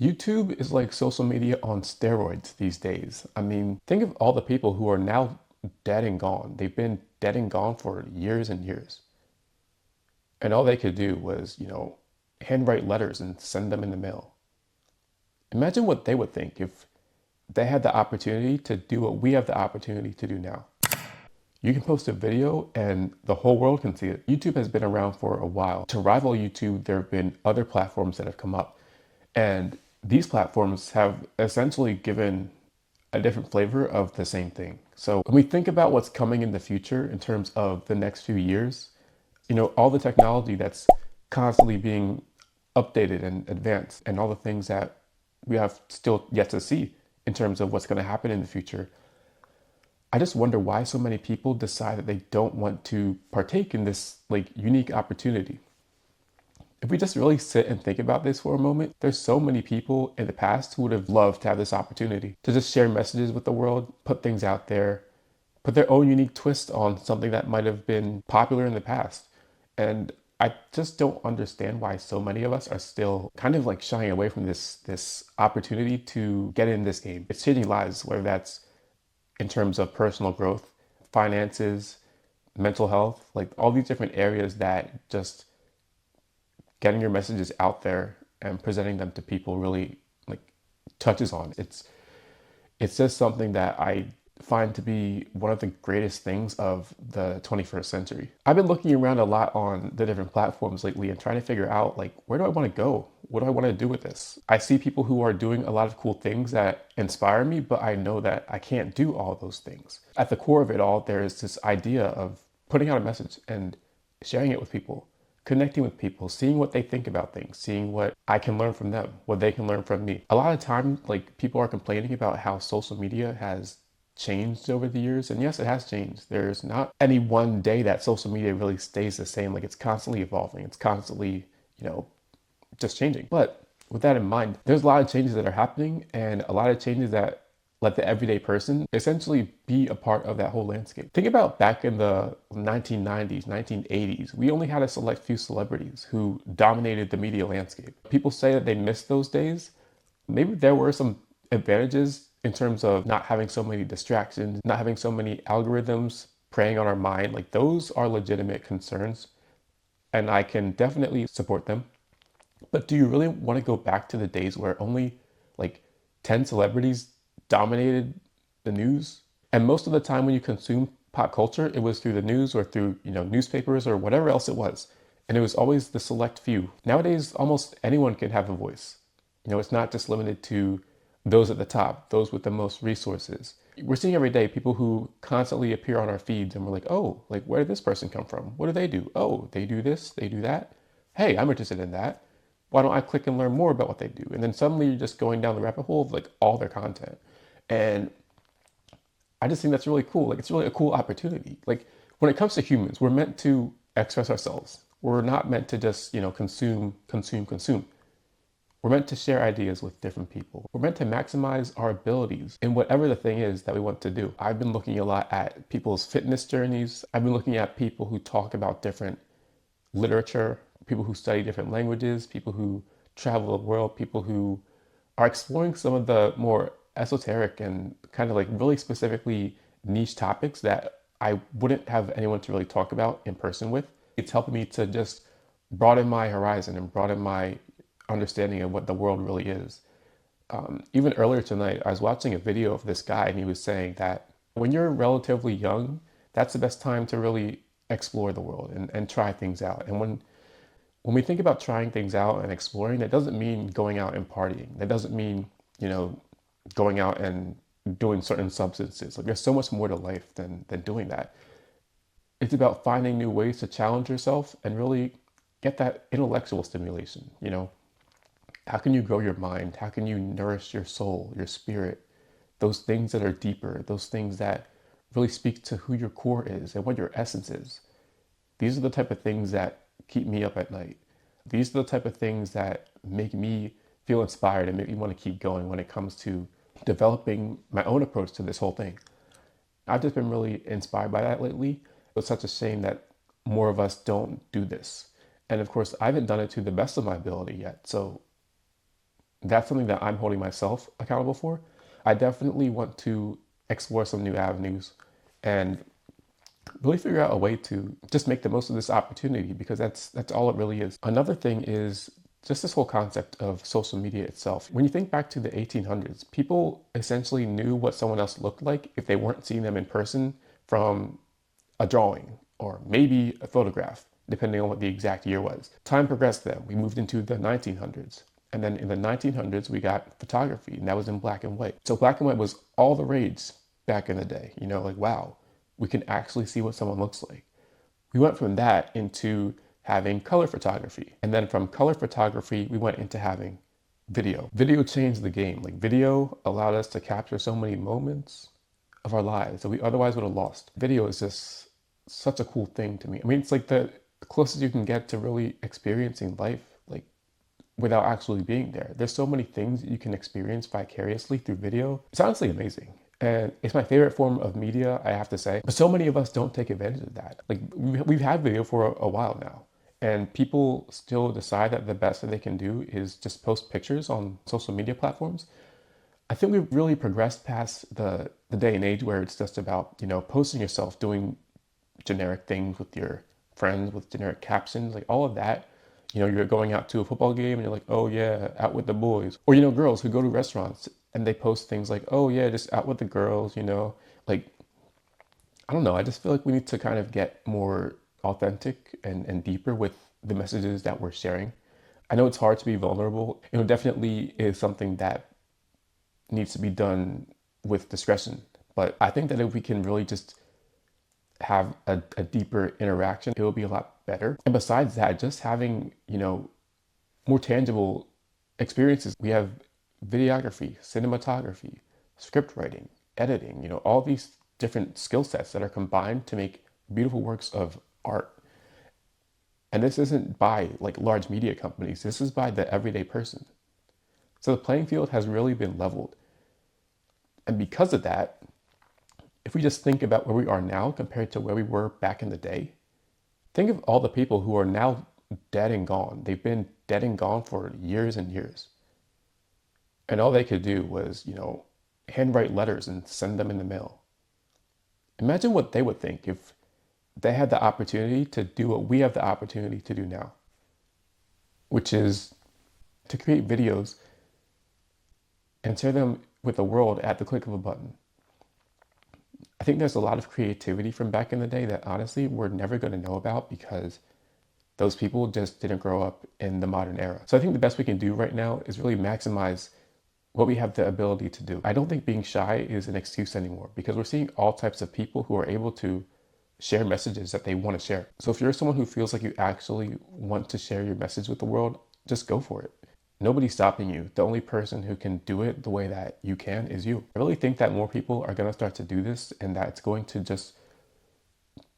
YouTube is like social media on steroids these days. I mean, think of all the people who are now dead and gone. They've been dead and gone for years and years. And all they could do was, handwrite letters and send them in the mail. Imagine what they would think if they had the opportunity to do what we have the opportunity to do now. You can post a video and the whole world can see it. YouTube has been around for a while. To rival YouTube, there have been other platforms that have come up. And these platforms have essentially given a different flavor of the same thing. So when we think about what's coming in the future in terms of the next few years, all the technology that's constantly being updated and advanced, and all the things that we have still yet to see in terms of what's going to happen in the future, I just wonder why so many people decide that they don't want to partake in this like unique opportunity. If we just really sit and think about this for a moment, there's so many people in the past who would have loved to have this opportunity to just share messages with the world, put things out there, put their own unique twist on something that might have been popular in the past. And I just don't understand why so many of us are still kind of like shying away from this opportunity to get in this game. It's changing lives, whether that's in terms of personal growth, finances, mental health, like all these different areas that just getting your messages out there and presenting them to people really like touches on. It's just something that I find to be one of the greatest things of the 21st century. I've been looking around a lot on the different platforms lately and trying to figure out like, where do I want to go? What do I want to do with this? I see people who are doing a lot of cool things that inspire me, but I know that I can't do all those things. At the core of it all, there is this idea of putting out a message and sharing it with people, connecting with people, seeing what they think about things, seeing what I can learn from them, what they can learn from me. A lot of times, like people are complaining about how social media has changed over the years. And yes, it has changed. There's not any one day that social media really stays the same. Like it's constantly evolving. It's constantly, just changing. But with that in mind, there's a lot of changes that are happening and a lot of changes that let the everyday person essentially be a part of that whole landscape. Think about back in the 1990s, 1980s, we only had a select few celebrities who dominated the media landscape. People say that they miss those days. Maybe there were some advantages in terms of not having so many distractions, not having so many algorithms preying on our mind. Like those are legitimate concerns and I can definitely support them. But do you really want to go back to the days where only like 10 celebrities dominated the news? And most of the time when you consume pop culture, it was through the news or through, newspapers or whatever else it was. And it was always the select few. Nowadays, almost anyone can have a voice. It's not just limited to those at the top, those with the most resources. We're seeing every day people who constantly appear on our feeds and we're like, oh, like where did this person come from? What do they do? Oh, they do this, they do that. Hey, I'm interested in that. Why don't I click and learn more about what they do? And then suddenly you're just going down the rabbit hole of like all their content. And I just think that's really cool. Like it's really a cool opportunity. Like when it comes to humans, we're meant to express ourselves. We're not meant to just, consume, consume, consume. We're meant to share ideas with different people. We're meant to maximize our abilities in whatever the thing is that we want to do. I've been looking a lot at people's fitness journeys. I've been looking at people who talk about different literature, people who study different languages, people who travel the world, people who are exploring some of the more esoteric and kind of like really specifically niche topics that I wouldn't have anyone to really talk about in person with. It's helping me to just broaden my horizon and broaden my understanding of what the world really is. Even earlier tonight, I was watching a video of this guy and he was saying that when you're relatively young, that's the best time to really explore the world and try things out. And when we think about trying things out and exploring, that doesn't mean going out and partying. That doesn't mean, going out and doing certain substances. Like there's so much more to life than doing that. It's about finding new ways to challenge yourself and really get that intellectual stimulation, How can you grow your mind? How can you nourish your soul, your spirit? Those things that are deeper, those things that really speak to who your core is and what your essence is. These are the type of things that keep me up at night. These are the type of things that make me feel inspired and make me want to keep going when it comes to developing my own approach to this whole thing. I've just been really inspired by that lately. It's such a shame that more of us don't do this. And of course, I haven't done it to the best of my ability yet. So that's something that I'm holding myself accountable for. I definitely want to explore some new avenues and really figure out a way to just make the most of this opportunity because that's all it really is. Another thing is just this whole concept of social media itself. When you think back to the 1800s, people essentially knew what someone else looked like if they weren't seeing them in person from a drawing or maybe a photograph, depending on what the exact year was. Time progressed then. We moved into the 1900s. And then in the 1900s, we got photography, and that was in black and white. So black and white was all the rage back in the day. You know, like, wow, we can actually see what someone looks like. We went from that into having color photography. And then from color photography, we went into having video. Video changed the game. Like, video allowed us to capture so many moments of our lives that we otherwise would have lost. Video is just such a cool thing to me. I mean, it's like the closest you can get to really experiencing life, like without actually being there. There's so many things that you can experience vicariously through video. It's honestly amazing. And it's my favorite form of media, I have to say. But so many of us don't take advantage of that. Like, we've had video for a while now. And people still decide that the best that they can do is just post pictures on social media platforms. I think we've really progressed past the day and age where it's just about, you know, posting yourself, doing generic things with your friends, with generic captions, like all of that. You know, you're going out to a football game and you're like, oh yeah, out with the boys. Or, you know, girls who go to restaurants and they post things like, oh yeah, just out with the girls, you know, like, I don't know. I just feel like we need to kind of get more authentic and deeper with the messages that we're sharing. I know it's hard to be vulnerable. You know, definitely is something that needs to be done with discretion. But I think that if we can really just have a deeper interaction, it will be a lot better. And besides that, just having, you know, more tangible experiences. We have videography, cinematography, script writing, editing, you know, all these different skill sets that are combined to make beautiful works of art. And this isn't by like large media companies, this is by the everyday person. So the playing field has really been leveled. And because of that, if we just think about where we are now compared to where we were back in the day, think of all the people who are now dead and gone. They've been dead and gone for years and years. And all they could do was, you know, handwrite letters and send them in the mail. Imagine what they would think if they had the opportunity to do what we have the opportunity to do now, which is to create videos and share them with the world at the click of a button. I think there's a lot of creativity from back in the day that honestly we're never going to know about because those people just didn't grow up in the modern era. So I think the best we can do right now is really maximize what we have the ability to do. I don't think being shy is an excuse anymore because we're seeing all types of people who are able to share messages that they want to share. So if you're someone who feels like you actually want to share your message with the world, just go for it. Nobody's stopping you. The only person who can do it the way that you can is you. I really think that more people are going to start to do this and that it's going to just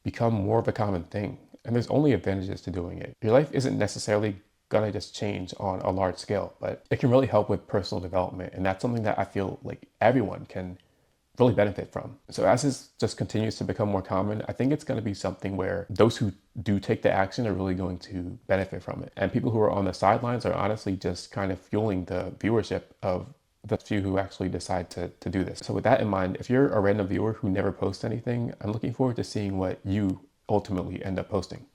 become more of a common thing. And there's only advantages to doing it. Your life isn't necessarily gonna just change on a large scale, but it can really help with personal development. And that's something that I feel like everyone can really benefit from. So as this just continues to become more common, I think it's going to be something where those who do take the action are really going to benefit from it. And people who are on the sidelines are honestly just kind of fueling the viewership of the few who actually decide to do this. So with that in mind, if you're a random viewer who never posts anything, I'm looking forward to seeing what you ultimately end up posting.